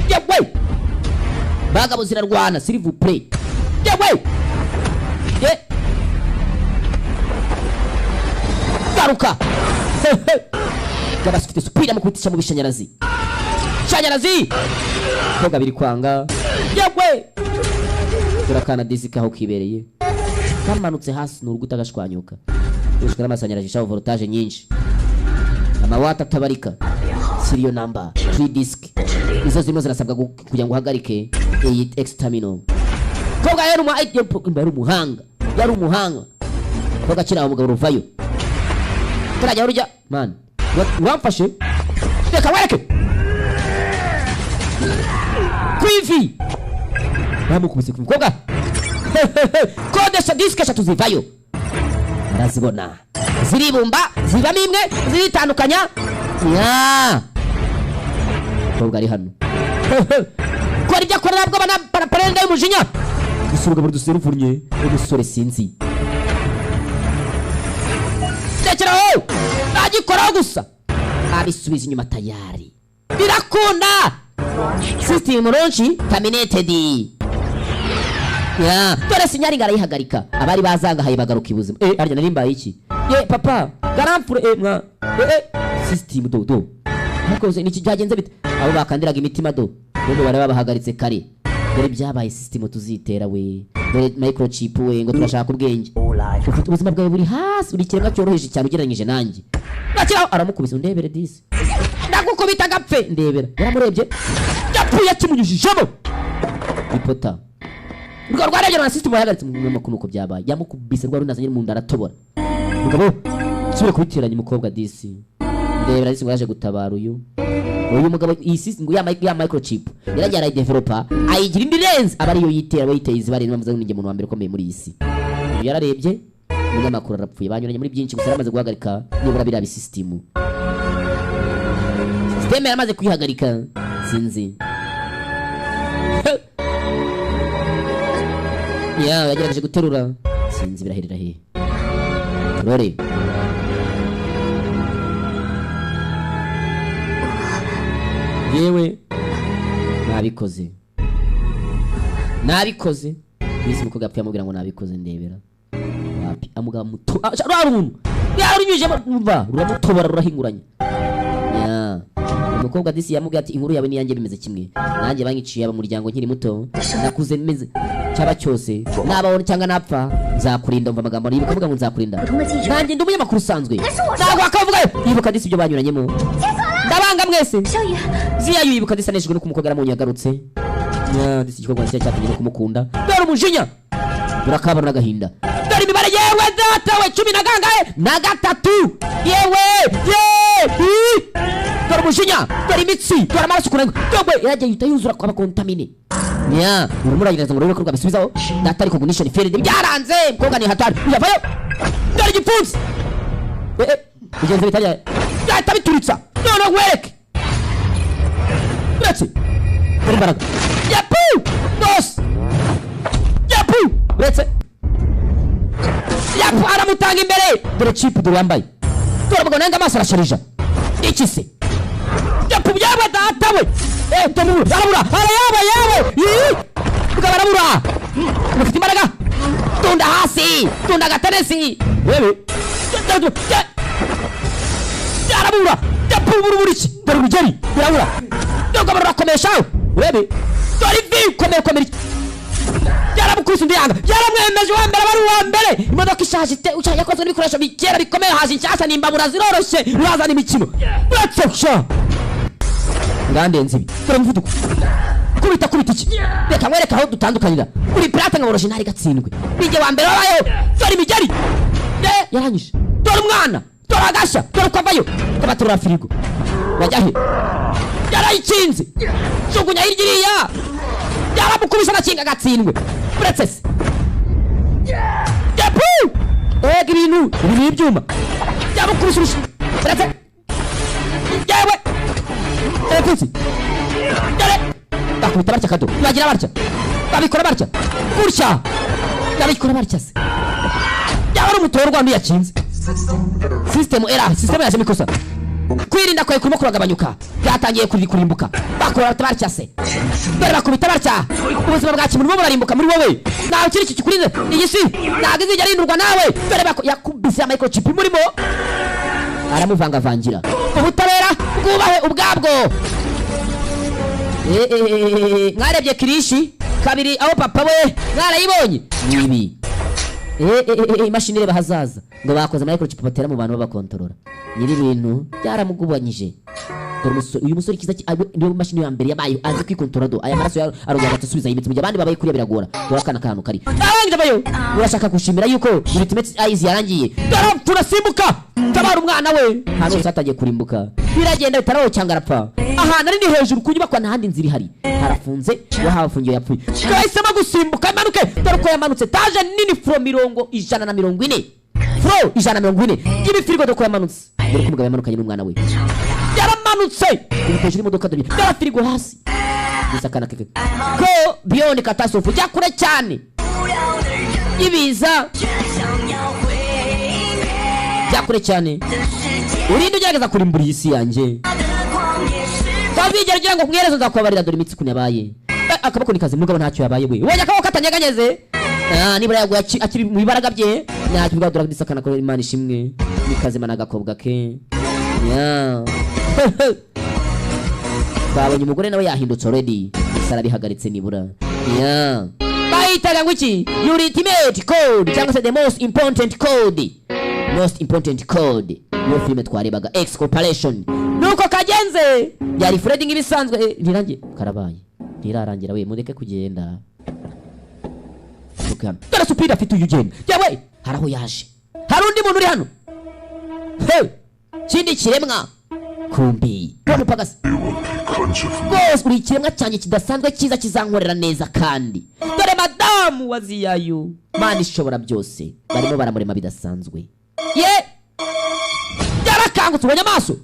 Yewe bagabo zirarwana s'il vous plaît. Yewe garuka gabafite supira mu kutisha mu bishanyarazi koga biri kwanga. Yewe turakana disika aho kibereye kamanutse hasi n'uruguta gashwanyuka ushikara amasanyarazi shaho voltage nyinshi amawata tabarika serial number 3 disk izo zimwe zirasabwa kugira ngo uhagarike 8 exterminal. Koga yari umuhanga koga kira umugabo ruvayo turajya urujya man wamfashe reka wereke kwivi bamukubise ku koga kodesha disk eshatu zivayo arazibona ziribumba zivamo imwe ziritandukanya koga ari hano kora ibyo akora nabwo banaparenda y'umujinya gusuruga muri duserufurnye umusore sinzi tekeraho agikoraho gusa abisubiza inyuma tayari birakunda system launch terminated. Dore sinyari ngarayihagarika abari bazanga haye bagaruka ibuzima. Arya narimbaye iki papa garampure mwa system do mukoze niki cyagenze bite abo bakandiraga imitima do none bare babahagaritse kare dore byabaye system tuzitera we dore microchip we ngo turashaka ubwenge ufite ubuzima bwawe buri hasi uri kirenga cyoroheje cyane ugereranyije nanjye nakira aramukubise ndebere disi ndagukubita gapfe ndebera yaramurebye yapfuye kimunyujijemo ipota urwo rwaregera na system yahagaritse mu makuru uko byabaye yamukubise rwa runazanye mu ndara tobora mugabo sibire kubiteranya umukobwa disi ndebera disi ngo yaje gutabara uyu mugabo iyi system ngo ya microchip yarajya ara developer ayigira indirenze abari yo yitera bayiteye izibari n'amaze n'inge muntu wa mbere komeye muri isi yararebye umunyamakuru arapfuye banyuranye muri byinshi gusa amaze guhagarika nibura bira system yaramaze kwihagarika sinzi yagerageje guterura sinzi biraherera he rore yewe nabikoze bisi muko gapfa amubwira ngo nabikoze ndebera wapi amugaba muto raruntu yarunyuje mva ruramutobora rurahinguranye umukobwa disi yamubwira ati inkuru yawe niyanjye bimeze kimwe nanjye banyiciye aba muryango nkiri muto nakuze meze cyaba cyose nabaho cyangwa napfa nzakurinda umva amagambo ari kuvuga ngo nzakurinda nanjye ndi umunyamakuru usanzwe ntabwo akavuga yibuka disi ibyo banyuranyemo ndabanga mwese ziya yibuka disi anejejwe no kumukogera mu nyagarutse disi igikorwa cye cyatumye no kumukunda dore umujinya urakabana n'agahinda dore imibare yewe data we 10 na gatatu yewe dore umujinya dore imitsi dore amaraso kurenga dore yagiye yutayuzura kwa contamine urumuragireza ngo rero bisubizaho data ariko gunisha fere byaranze koga ni hatari yavayo dore igipfunsi bigenze bitajya data bituritsa none wereke uretse dore imbaraga yapu dos yapu uretse yapu aramutanga imbere dore chip dore yambaye dore mugabo nanga amaso arasharija iki se yapu byaba data we tomu arabura yawe mugabo arabura ufite imbaraga tunda hasi tunda gatenesi wewe arabura yapubura buriki dore urugeri birabura nubwo barakomesha wewe dore ivi komera yaramukubise undi yanga yaramwemeje wa mbere bari wa mbere imodoka ishaje yakozwe n'ibikoresho bikera bikomeye haje inshyashya n'imbabura ziroroshye urazana imikino uratsoksha ngandenze ibi dore mvuduko kubita iki reka mwereka aho dutandukanira uri pirate nka original gatsindwe bije wa mbere wabayo dore imigeri yaranyishe dore umwana dore agasha dore kwavayo kabatura firigo wajyahe yarayikinze jugunya hirya yaramukubise nakinga gatsindwe princess yapu ibintu ibyuma yamukubise princess yewe pusi yare bakubita barya kado bagira barya babikora barya kurya babikora barya se yaba ari umutorwa ndi yakinze system error, system yaje mikosa. Kwirinda kwawe kurimo kuragabanyuka, byatangiye kurimbuka. Bakora tabarcyase. Dore bakubita barcya. Ubuzima bwa kimuntu burarimbuka muri wowe. Nawe kiri kikurinze, iyi si ntago izijya rindurwa nawe. Dore yakubise microchip murimo. Aramuvanga vangira. Ubutabera bwubahe ubwabwo. Mwarebye Kirishi kabiri aho papa we mwarayibonye nibi. Imashini reba hazaza ngo bakoze microchip batera mu bantu babakontorora. Nyiri ibintu byaramugubanyije. Uyu musore kiza niyo mashini ya mbere yabaye azi kwikontorora do aya maraso arongera atusubiza imitsi mu abandi babaye kuriya biragora. Dorakana kantu kari. Abandi bayo urashaka gushimira yuko ultimate eyes yarangiye. Dore turasimbuka. Tabara umwana we. Hano satangiye kurimbuka. Biragenda bitaraho cyangwa arapfa. Aha nari ni hejuru kunyubakwa n'ahandi nziri hari. Harafunze wahafungiye yapfuye. Kahisemo gusimbuka imanuke. Dore ko yamanutse taje nini from 140. Fro 140. Ibi firigo doko yamanutse. Dore ko umugabo yamanukanye n'umwana we. Yaramanutse. Ibiteje imodoka dore. Dore firigo hasi. Bisakana keke. Ko beyond catastrophe cyakure cyane. Ibiza. Byakure cyane. Urinde ugerageza kurimbura isi yanjye. Tabigera gira ngo mwerezo nzakubabarira dore imitsi kunabaye. Akabako nikaze mugabo ntacyo yabaye we. Wonya akabako katanyeganyeze. Nibura yaguye akiri mu bibaraga bye. Ntacyo bwadura disakana ko Imana ishimwe. Nikaze mana gakobwa ke. Ya. Babonye umugore nawe yahindutse already. Sara bihagaritse nibura. Ya. Bayitaga ngwiki ultimate code cyangwa se the most important code. Most important code. Yo filme twarebaga X Corporation. Nuko kagenze. Yari Freding ibisanzwe ntirangiye karabaye. Ntirarangira we mundeke kugenda. Tukana. Dara supira fitu yugenda. Yawe haraho yaje. Hari undi muntu uri hano. Hey. Kindi kiremwa. Kumbi. Bone pagasi. Boss uri kiremwa cyanye kidasanzwe kiza kizankorera neza kandi. Dore madamu waziyayo. Mani ishobora byose. Barimo baramurema bidasanzwe. Ye. Yarakangutse ubonye amaso.